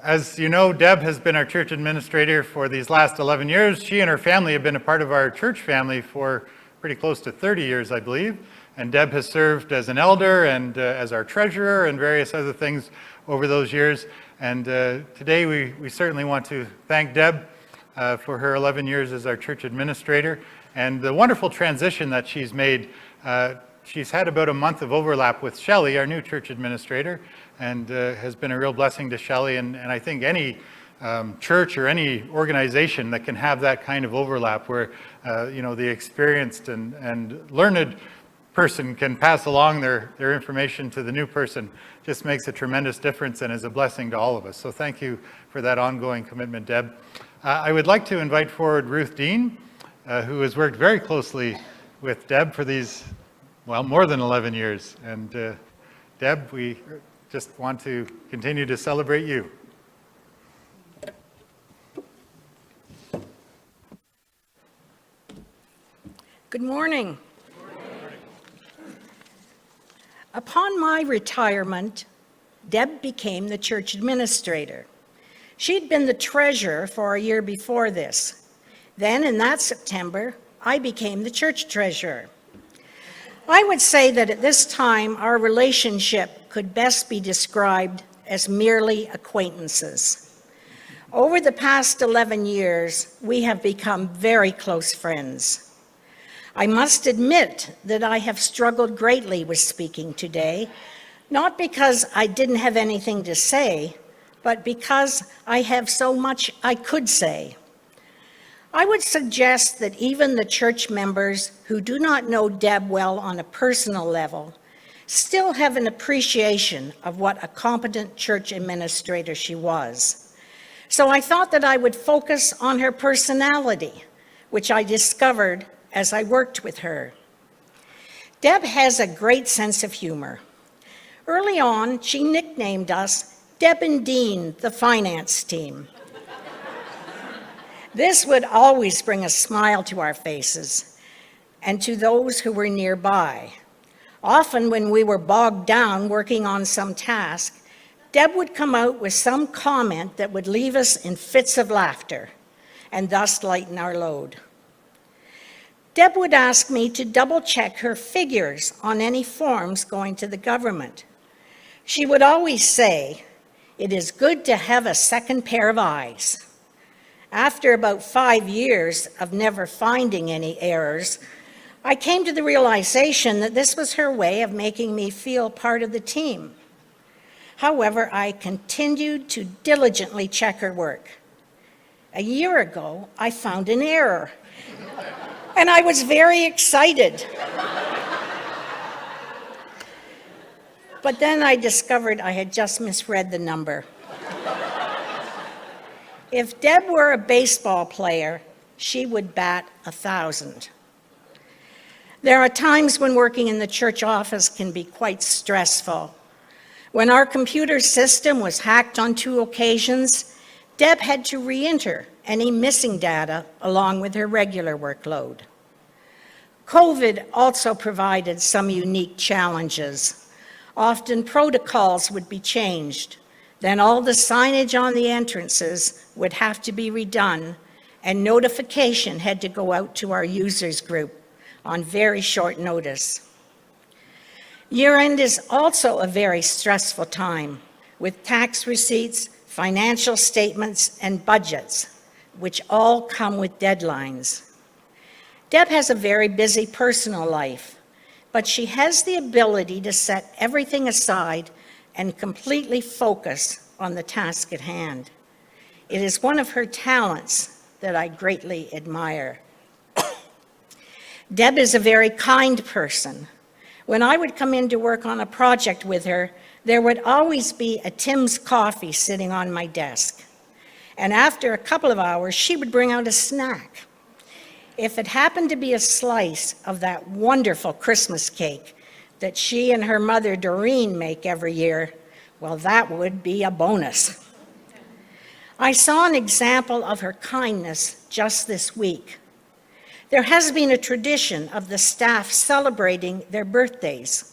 As you know, Deb has been our church administrator for these last 11 years. She and her family have been a part of our church family for pretty close to 30 years, I believe. And Deb has served as an elder and as our treasurer and various other things over those years. And today we certainly want to thank Deb for her 11 years as our church administrator and the wonderful transition that she's made. She's had about a month of overlap with Shelley, our new church administrator, and has been a real blessing to Shelley. And I think any church or any organization that can have that kind of overlap where the experienced and learned person can pass along their information to the new person just makes a tremendous difference and is a blessing to all of us. So thank you for that ongoing commitment, Deb. I would like to invite forward Ruth Dean, who has worked very closely with Deb for these, well, more than 11 years. And Deb, we just want to continue to celebrate you. Good morning. Upon my retirement, Deb became the church administrator. She'd been the treasurer for a year before this. Then in that September, I became the church treasurer. I would say that at this time, our relationship could best be described as merely acquaintances. Over the past 11 years, we have become very close friends. I must admit that I have struggled greatly with speaking today, not because I didn't have anything to say, but because I have so much I could say. I would suggest that even the church members who do not know Deb well on a personal level still have an appreciation of what a competent church administrator she was. So I thought that I would focus on her personality, which I discovered as I worked with her. Deb has a great sense of humor. Early on, she nicknamed us Deb and Dean, the finance team. This would always bring a smile to our faces and to those who were nearby. Often when we were bogged down working on some task, Deb would come out with some comment that would leave us in fits of laughter and thus lighten our load. Deb would ask me to double-check her figures on any forms going to the government. She would always say, "It is good to have a second pair of eyes." After about 5 years of never finding any errors, I came to the realization that this was her way of making me feel part of the team. However, I continued to diligently check her work. A year ago, I found an error, and I was very excited. But then I discovered I had just misread the number. If Deb were a baseball player, she would bat 1,000. There are times when working in the church office can be quite stressful. When our computer system was hacked on 2 occasions, Deb had to re-enter any missing data along with her regular workload. COVID also provided some unique challenges. Often protocols would be changed. Then all the signage on the entrances would have to be redone, and notification had to go out to our users group on very short notice. Year-end is also a very stressful time, with tax receipts, financial statements, and budgets, which all come with deadlines. Deb has a very busy personal life, but she has the ability to set everything aside and completely focus on the task at hand. It is one of her talents that I greatly admire. Deb is a very kind person. When I would come in to work on a project with her, there would always be a Tim's coffee sitting on my desk. And after a couple of hours, she would bring out a snack. If it happened to be a slice of that wonderful Christmas cake that she and her mother Doreen make every year, well, that would be a bonus. I saw an example of her kindness just this week. There has been a tradition of the staff celebrating their birthdays.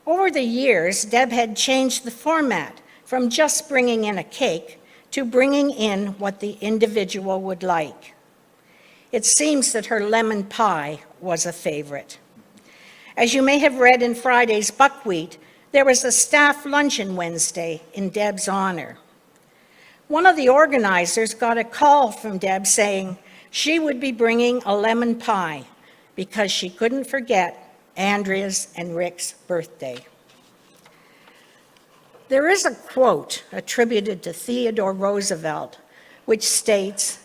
Over the years, Deb had changed the format from just bringing in a cake to bringing in what the individual would like. It seems that her lemon pie was a favorite. As you may have read in Friday's Buckwheat, there was a staff luncheon Wednesday in Deb's honor. One of the organizers got a call from Deb saying she would be bringing a lemon pie because she couldn't forget Andrea's and Rick's birthday. There is a quote attributed to Theodore Roosevelt which states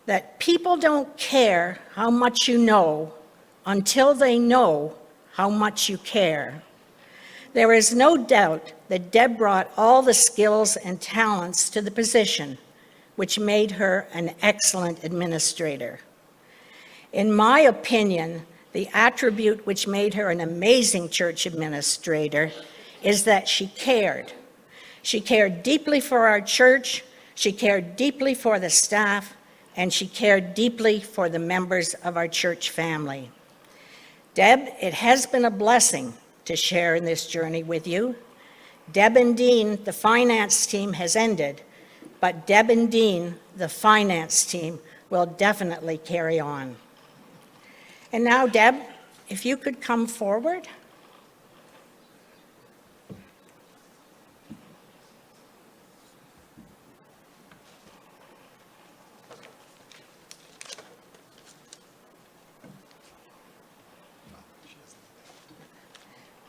that people don't care how much you know until they know how much you care. There is no doubt that Deb brought all the skills and talents to the position, which made her an excellent administrator. In my opinion, the attribute which made her an amazing church administrator is that she cared. She cared deeply for our church, she cared deeply for the staff, and she cared deeply for the members of our church family. Deb, it has been a blessing to share in this journey with you. Deb and Dean, the finance team has ended, but Deb and Dean, the finance team, will definitely carry on. And now, Deb, if you could come forward.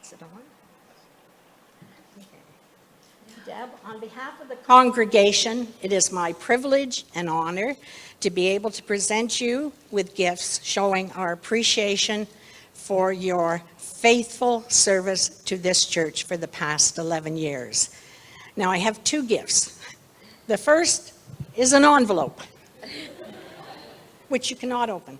Is it on? Okay. Deb, on behalf of the congregation, it is my privilege and honor to be able to present you with gifts showing our appreciation for your faithful service to this church for the past 11 years. Now, I have two gifts. The first is an envelope, which you cannot open.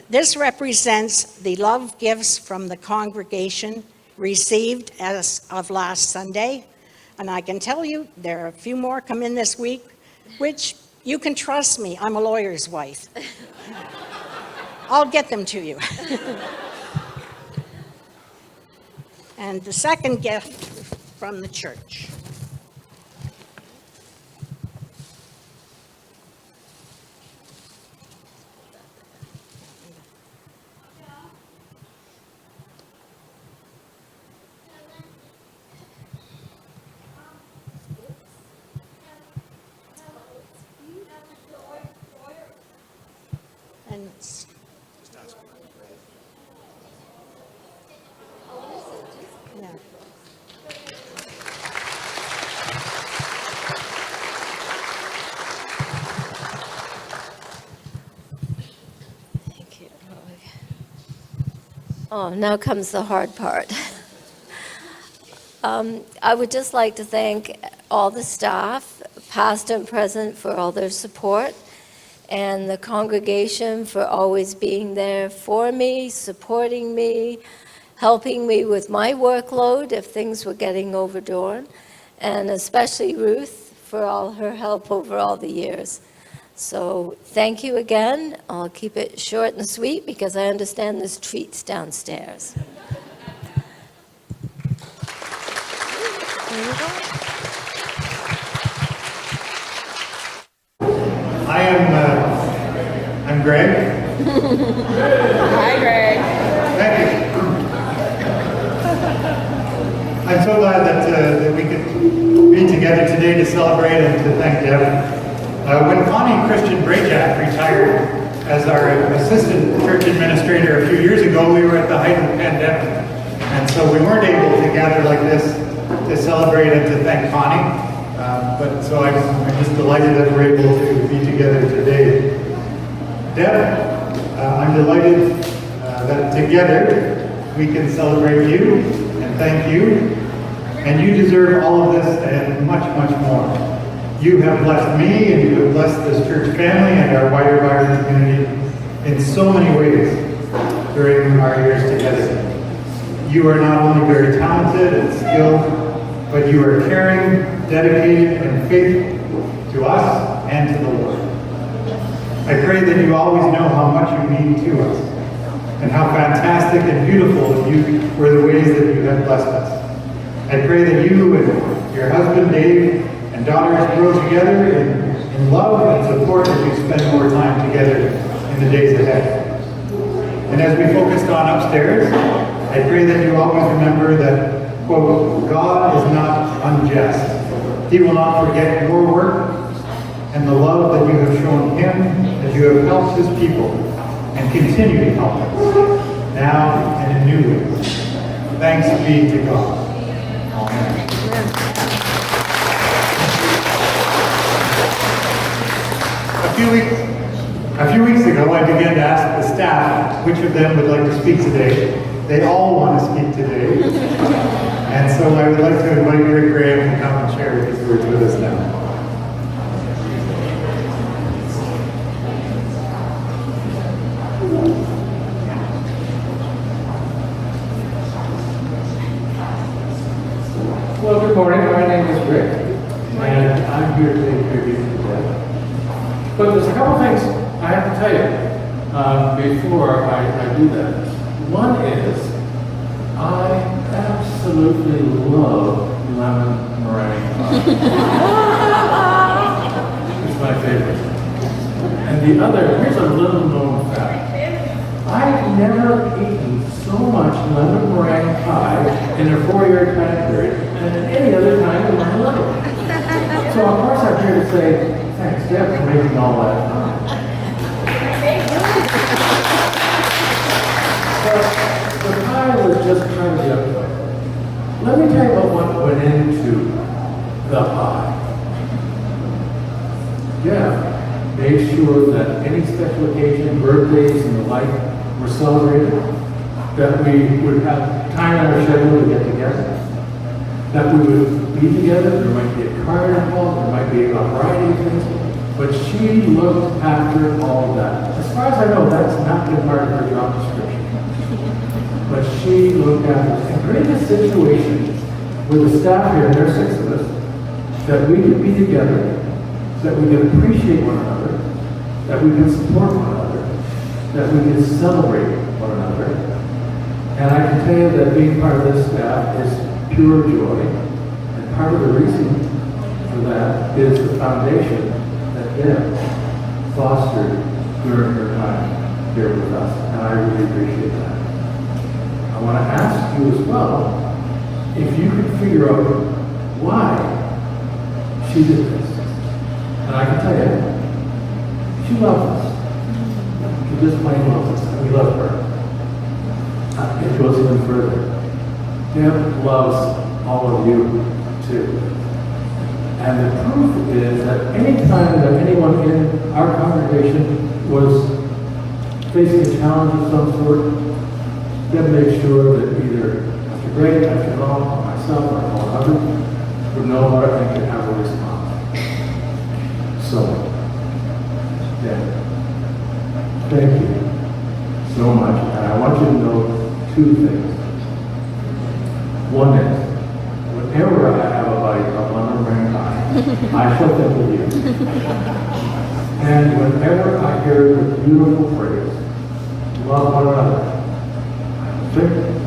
This represents the love gifts from the congregation received as of last Sunday. And I can tell you, there are a few more come in this week, which you can trust me, I'm a lawyer's wife. I'll get them to you. And the second gift from the church. And it's, yeah. Thank you. Oh, now comes the hard part. I would just like to thank all the staff, past and present, for all their support, and the congregation for always being there for me, supporting me, helping me with my workload if things were getting overdone, and especially Ruth for all her help over all the years. So thank you again. I'll keep it short and sweet because I understand there's treats downstairs. There you go. I'm Greg. Hi, Greg. Thank you. I'm so glad that we could be together today to celebrate and to thank Deb. When Connie Christian Brajak retired as our assistant church administrator a few years ago, we were at the height of the pandemic. And so we weren't able to gather like this to celebrate and to thank Connie. But so I'm just delighted that we're able to be together today. Deb, I'm delighted that together we can celebrate you and thank you. And you deserve all of this and much, much more. You have blessed me and you have blessed this church family and our wider Byron community in so many ways during our years together. You are not only very talented and skilled, but you are caring, dedicated, and faithful to us and to the Lord. I pray that you always know how much you mean to us and how fantastic and beautiful were the ways that you have blessed us. I pray that you and your husband Dave And daughters grow together in love and support as you spend more time together in the days ahead. And as we focused on upstairs, I pray that you always remember that, quote, God is not unjust. He will not forget your work and the love that you have shown him as you have helped his people and continue to help us, now and in new ways. Thanks be to God. Amen. A few weeks ago, I began to ask the staff which of them would like to speak today. They all want to speak today. And so I would like to invite Rick Graham to come and share his words with us now. Well, good morning. My name is Rick, and I'm here to take tribute to Deb. But there's a couple things I have to tell you before I do that. One is, I absolutely love lemon meringue pie. It's my favorite. And the other, here's a little known fact. I've never eaten so much lemon meringue pie in a 4-year time period than at any other time in my life. So of course I'm here to say, thanks Deb for making all that fun. But the pie was just trying to be up. Let me tell you about what went into the pie. Yeah, made sure that any special occasion, birthdays and the like, were celebrated, that we would have time on our schedule to get together, that we would be together. There might be a card involved, there might be a variety of things, but she looked after all of that. As far as I know, that's not been part of her job description. But she looked after it and created a situation with the staff here, and there are 6 of us, that we could be together, that we could appreciate one another, that we could support one another, that we could celebrate one another. And I can tell you that being part of this staff is pure joy. And part of the reason for that is the foundation that Deb fostered during her time here with us. And I really appreciate that. I want to ask you as well, if you could figure out why she did this. And I can tell you, she loves us. She just plain loves us, and we love her. It goes even further. Deb loves all of you too. And the proof is that any time that anyone in our congregation was facing a challenge of some sort, Deb made sure that either Mr. Gray, Mr. Long, or myself, or all others would know what and could have a response. So, Deb, thank you so much, and I want you to know 2 things. One is, whenever I have a bite of lemon meringue pie, I shall think of you. And whenever I hear the beautiful phrase, love one another, I will think of you.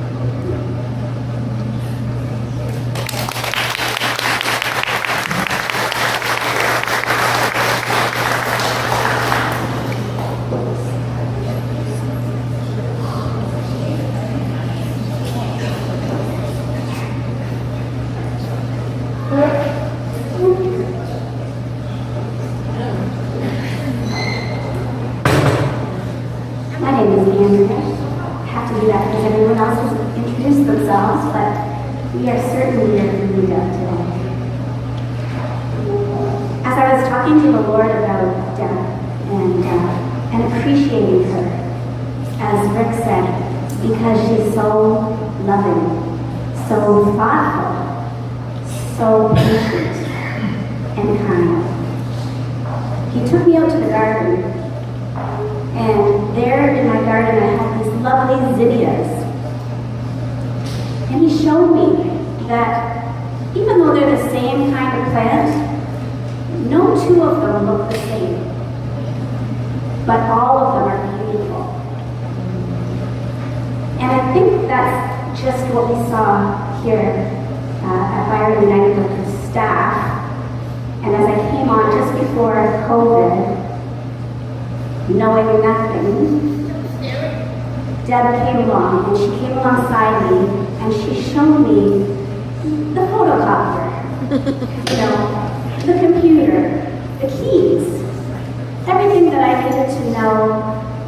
My name is Andrea. I have to do that because everyone else has introduced themselves, but we are certainly here for you today. As I was talking to the Lord about Deb and appreciating her, as Rick said, because she's so loving, so thoughtful, so patient and kind. He took me out to the garden, and there in my garden I have these lovely zinnias. And he showed me that even though they're the same kind of plant, no 2 of them look the same. But all of them are beautiful. And I think that's just what we saw here at Byron United with the staff, COVID, knowing nothing, Deb came along, and she came alongside me, and she showed me the photocopier, the computer, the keys, everything that I needed to know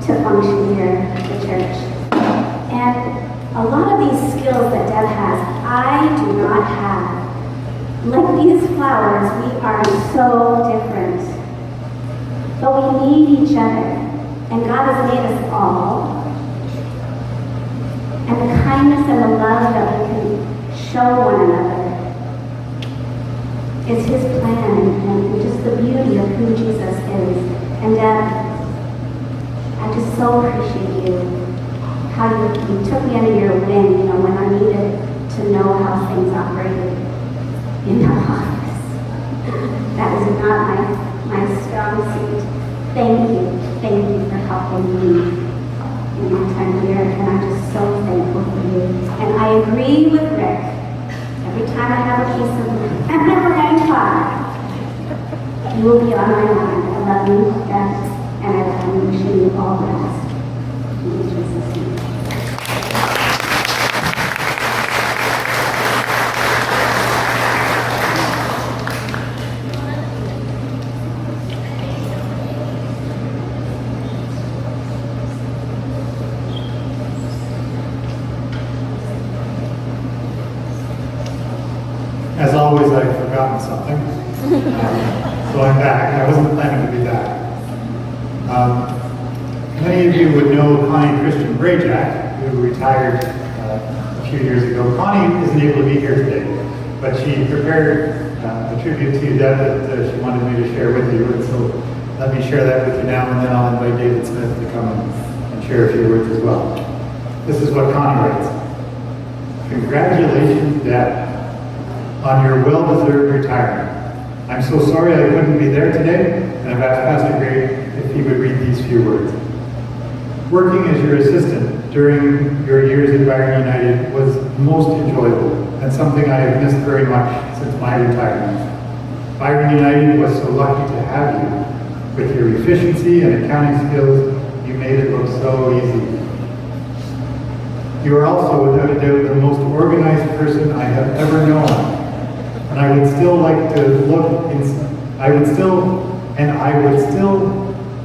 to function here at the church. And a lot of these skills that Deb has, I do not have. Like these flowers, we are so different. But we need each other. And God has made us all. And the kindness and the love that we can show one another is His plan and just the beauty of who Jesus is. And I just so appreciate you. How you took me under your wing, when I needed to know how things operated in the office. That was not my strong suit. Thank you for helping me in my time here, and I'm just so thankful for you. And I agree with Rick. Every time I have a piece of, I'm never going to cry. You will be on my mind. I love you, Deb, and I'm wishing you all the best. In Jesus' name. As always, I've forgotten something. So I'm back. I wasn't planning to be back. Many of you would know Connie Christian Brajak, who retired a few years ago. Connie isn't able to be here today, but she prepared a tribute to Deb that she wanted me to share with you. And so let me share that with you now, and then I'll invite David Smith to come and share a few words as well. This is what Connie writes. Congratulations, Deb, on your well-deserved retirement. I'm so sorry I couldn't be there today, and I've asked Pastor Gray if he would read these few words. Working as your assistant during your years at Byron United was most enjoyable and something I have missed very much since my retirement. Byron United was so lucky to have you. With your efficiency and accounting skills, you made it look so easy. You are also, without a doubt, the most organized person I have ever known. And I would still like to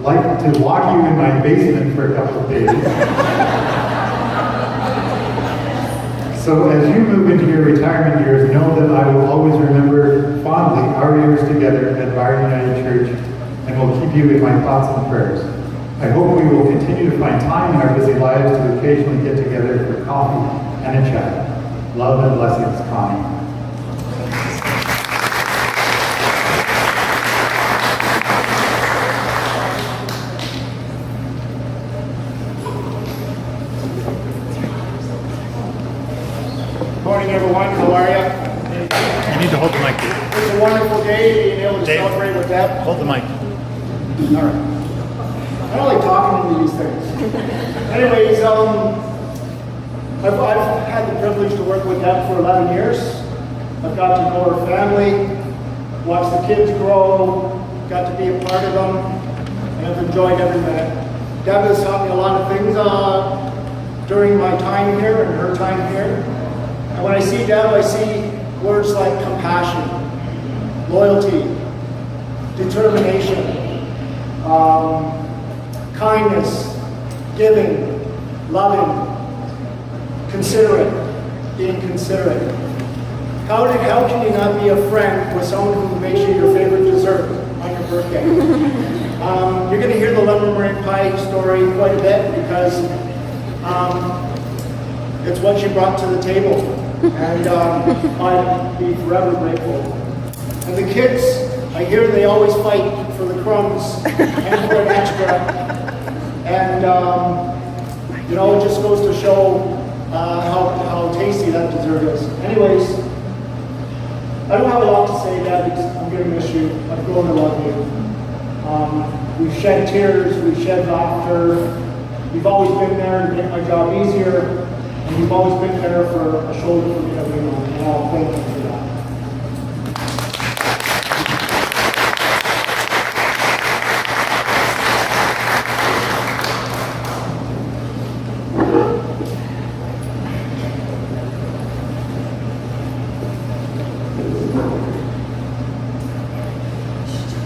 like to lock you in my basement for a couple of days. So as you move into your retirement years, know that I will always remember fondly our years together at Byron United Church, and will keep you in my thoughts and prayers. I hope we will continue to find time in our busy lives to occasionally get together for coffee and a chat. Love and blessings, Connie. Morning, everyone. How are you? You need to hold the mic. It's a wonderful day being able to Dave, celebrate with Deb. hold the mic. All right. I don't like talking into these things. Anyways, I've had the privilege to work with Deb for 11 years. I've got to know her family, watch the kids grow, got to be a part of them, and I've enjoyed every minute. Deb has taught me a lot of things during my time here and her time here. And when I see Deb, I see words like compassion, loyalty, determination, kindness, giving, loving, considerate, being considerate. How can you not be a friend with someone who makes you your favorite dessert on your birthday? You're going to hear the lemon meringue pie story quite a bit because it's what she brought to the table, and I'd be forever grateful. And the kids, I hear they always fight for the crumbs and for an extra. And, it just goes to show how tasty that dessert is. Anyways, I don't have a lot to say, Dad, because I'm going to miss you. I've grown to love you. We've shed tears, we've shed laughter. You've always been there to make my job easier, and you've always been there for a shoulder for me to lean on. And I'll thank you for that.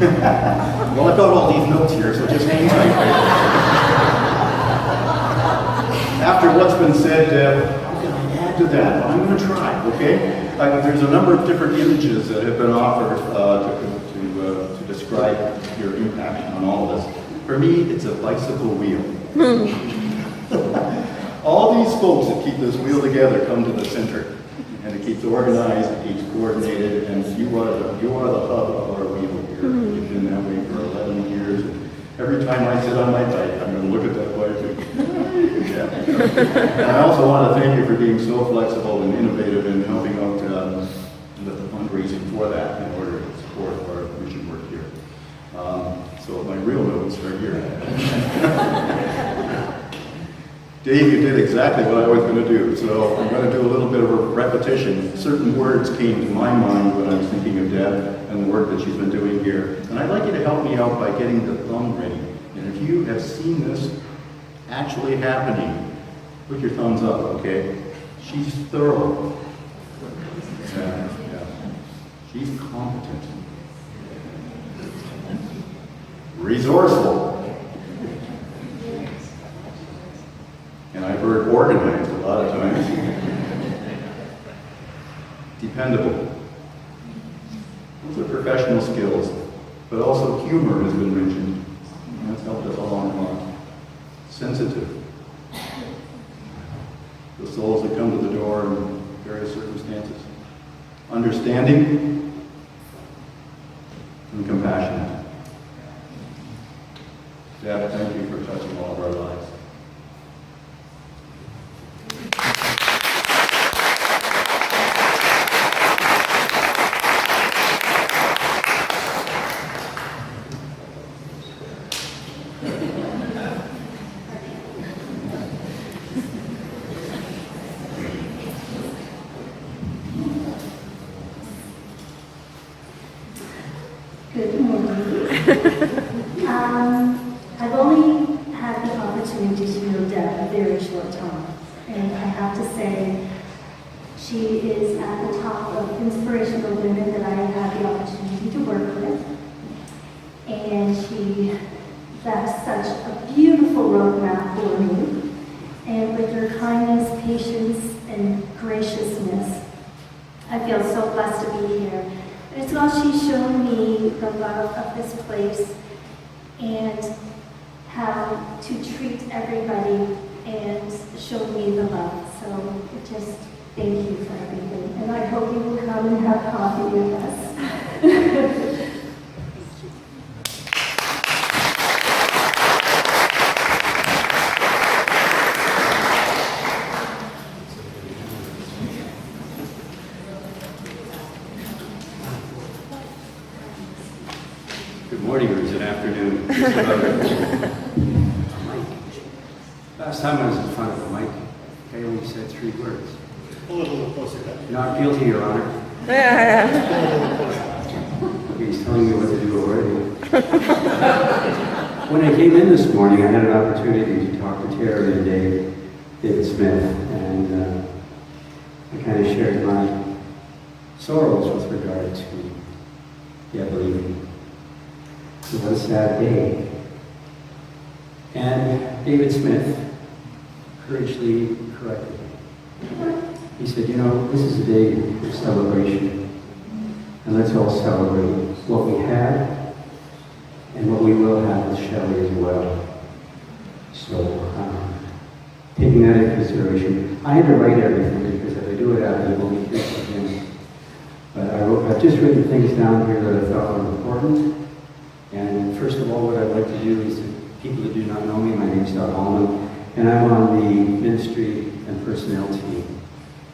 Well, I've got all these notes here, so just hang tight. After what's been said, how can I add to that? Well, I'm going to try, okay? There's a number of different images that have been offered to describe your impact on all of us. For me, it's a bicycle wheel. All these folks that keep this wheel together come to the center, and it keeps organized, it keeps coordinated, and you are the hub of our wheel here. You've been that way for 11 years. Every time I sit on my bike, I'm going to look at that bike. Yeah. And I also want to thank you for being so flexible and innovative in helping out with the fundraising for that in order to support our mission work here. So my real notes are here. Dave, you did exactly what I was going to do, so I'm going to do a little bit of a repetition. Certain words came to my mind when I was thinking of Deb and the work that she's been doing here. And I'd like you to help me out by getting the thumb ready. And if you have seen this actually happening, put your thumbs up, okay? She's thorough. Yeah. She's competent. Resourceful. And I've heard organized a lot of times. Dependable. Those are professional skills, but also humor has been mentioned. That's helped us along a lot. Sensitive. The souls that come to the door in various circumstances. Understanding and compassionate. Deb, thank you for touching all of our lives. Good morning. I've only had the opportunity to know Deb a very short time, and I have to say she is at the top of inspirational women that I have had the opportunity to work with. And she left such a beautiful roadmap for me. And with her kindness, patience, and graciousness, I feel so blessed to be here. And as well, she's shown me the love of this place and how to treat everybody and show me the love. So just thank you for everything. And I hope you will come and have coffee with us. Good morning, or is it afternoon? Mike. Last time I was in front of a mic, I only said 3 words. A little closer. Not guilty, Your Honor. He's telling me what to do already. When I came in this morning, I had an opportunity to talk to Terry and David Smith, and I kind of shared my sorrows with regard to Deb leaving. It was a sad day. And David Smith courageously corrected me. He said, you know, this is a day of celebration. And let's all celebrate what we had and what we will have with Shelley as well. So, taking that into consideration, I had to write everything because if I do it out, I won't be here again. But I've just written things down here that I thought were important. And first of all, what I'd like to do is, people that do not know me, my name is Doug Allman, and I'm on the Ministry and Personnel team,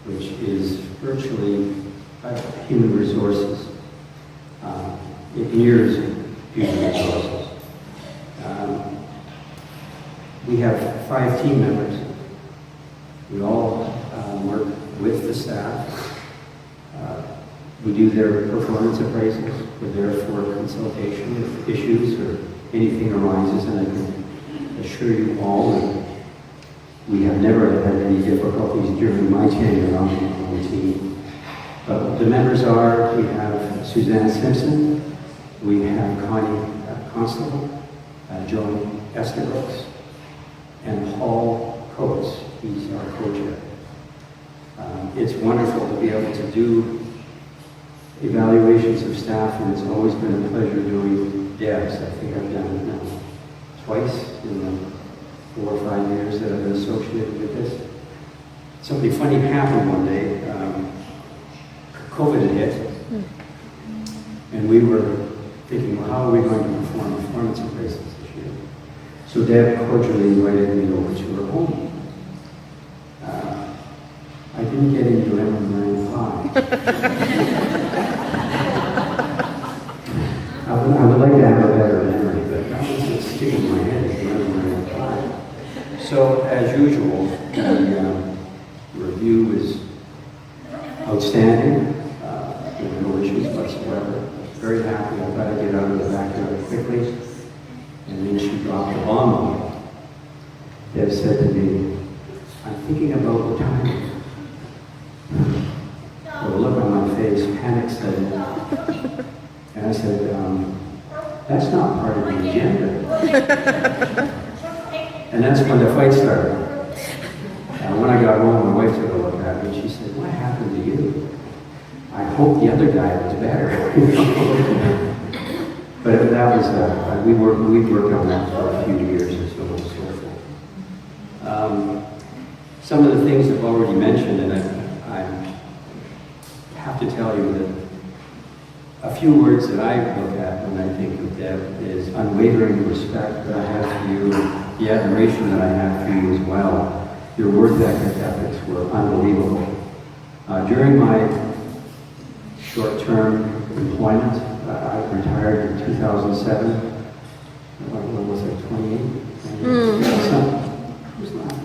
which is virtually human resources. It mirrors human resources. We have 5 team members. We all work with the staff. We do their performance appraisals. We're there for consultation if issues or anything arises, and I can assure you all that we have never had any difficulties during my tenure on the team. But the members are, we have Suzanne Simpson, we have Connie Constable, Joan Esterbrook, and Paul Coates. He's our co-chair. It's wonderful to be able to do evaluations of staff, and it's always been a pleasure doing Deb's. I think I've done it now twice in the 4 or 5 years that I've been associated with this. Something funny happened one day. COVID had hit, and we were thinking, well, how are we going to perform performance appraisals this year? So Deb cordially invited me over to her home. I didn't get into M95. I would like to have a better memory, but that was sticking in my head as M95. So, as usual, the review was outstanding. There were no issues whatsoever. Very happy. I thought I'd get out of the backyard quickly. And then she dropped a bomb on me. Deb said to me, I'm thinking about retiring. With a look on my face, panic set in. And I said, that's not part of the agenda. And that's when the fight started. When I got home, my wife took a look at me and she said, what happened to you? I hope the other guy was better. But that was, we worked on that for a few years and so on and so forth. Some of the things I've already mentioned, and I have to tell you that a few words that I look at when I think of Deb is unwavering respect that I have for you, the admiration that I have for you as well. Your work ethics were unbelievable. During my short-term employment, I retired in 2007. What was it, 28? Who's laughing?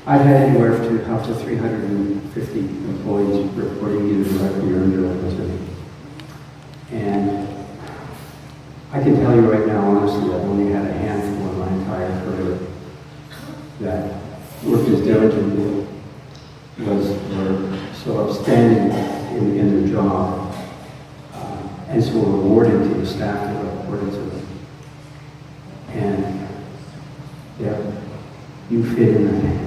I've had anywhere to up to 350 employees reporting either directly or indirectly to me. And I can tell you right now, honestly, I've only had a handful in my entire career that worked as diligently, were so outstanding in their job, and so rewarding to the staff that reported to them. And yeah, you fit in there.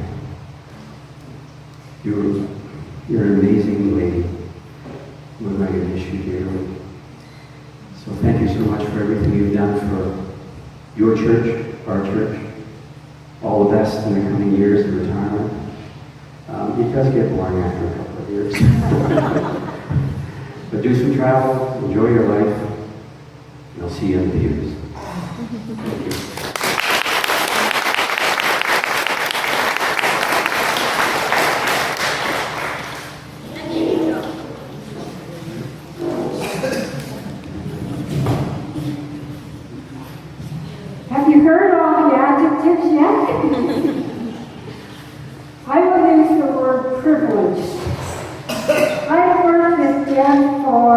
You're an amazing lady. What am I going to miss you dearly? So thank you so much for everything you've done for your church, our church. All the best in the coming years of retirement. It does get boring after a couple of years. But do some travel, enjoy your life, and I'll see you in the years. Thank you. Have you heard all the adjectives yet? I will use the word privileged. I've worked with Deb for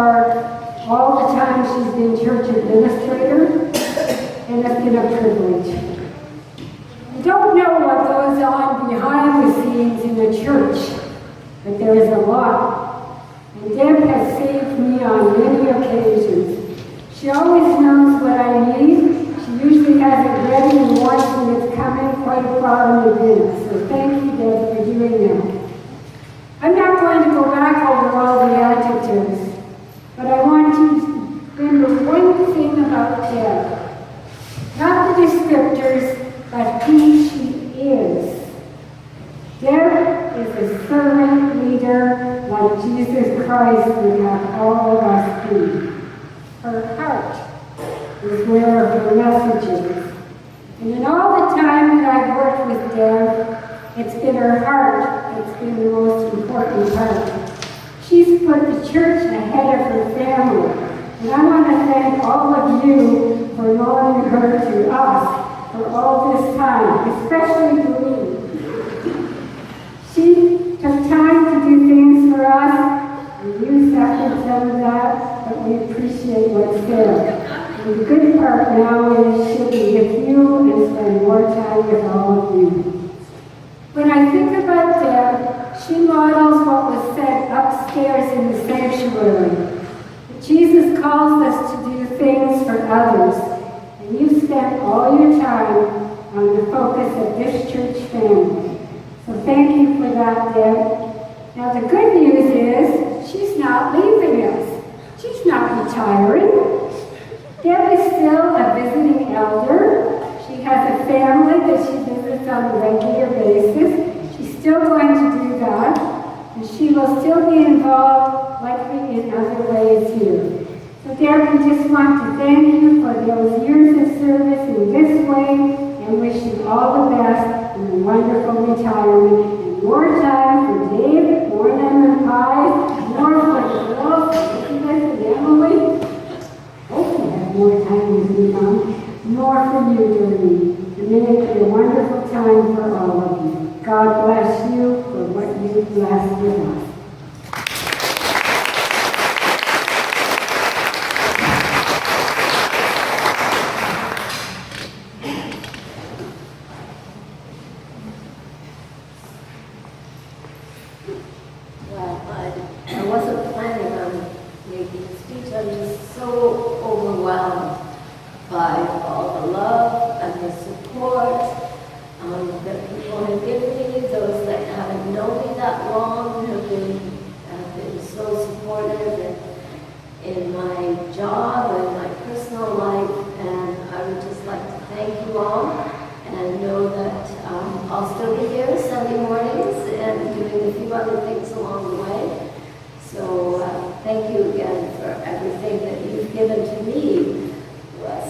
all the time she's been church administrator, and it's been a privilege. You don't know what goes on behind the scenes in a church, but there is a lot. And Deb has saved me on many occasions. She always knows what I need. She usually has it ready and warns when it's coming quite far in advance. So thank you, Deb, for doing that. I'm not going to go back over all the adjectives, but I want you to remember one thing about Deb. Not the descriptors, but who she is. Deb is a servant leader like Jesus Christ would have all of us be. Her heart is where her message is. And in all the time that I've worked with Deb, it's been her heart that's been the most important part. She's put the church ahead of her family. And I want to thank all of you for loaning her to us for all this time, especially to me. She took time to do things for us, and you second some of that, but we appreciate what's there. And the good part now is she'll be with you and spend more time with all of you. When I think about Deb, she models what was said upstairs in the sanctuary. Jesus calls us to do things for others, and you spent all your time on the focus of this church family. So thank you for that, Deb. Now the good news is she's not leaving us. She's not retiring. Deb is still a visiting elder. She has a family that she visits on a regular basis. She's still going to do that, and she will still be involved likely in other ways here. So Deb, we just want to thank you for those years of service in this way, and wish you all the best in a wonderful retirement, and more time for Dave, more lemon pies, more for the girls, Elizabeth and Emily. Hope you have more time with me, Mom. More for you, Doreen. And may it be a wonderful time for all of you. God bless you for what you've blessed with us. Well, I wasn't planning on making a speech. I'm just so overwhelmed by all the love and the support that people have given me. Those that haven't known me that long have been so supportive in my job and my personal life. And I would just like to thank you all, and know that I'll still be here Sunday mornings and doing a few other things along the way. So thank you again for everything that you've given to me.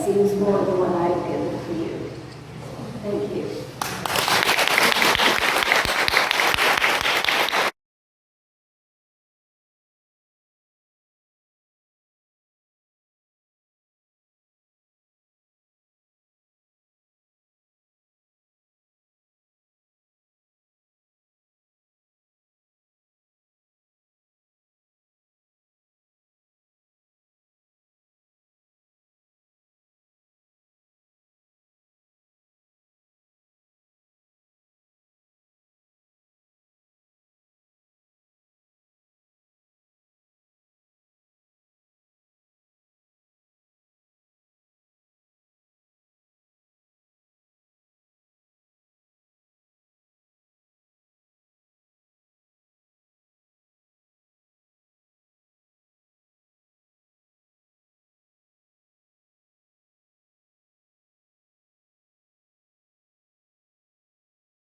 Seems more than what I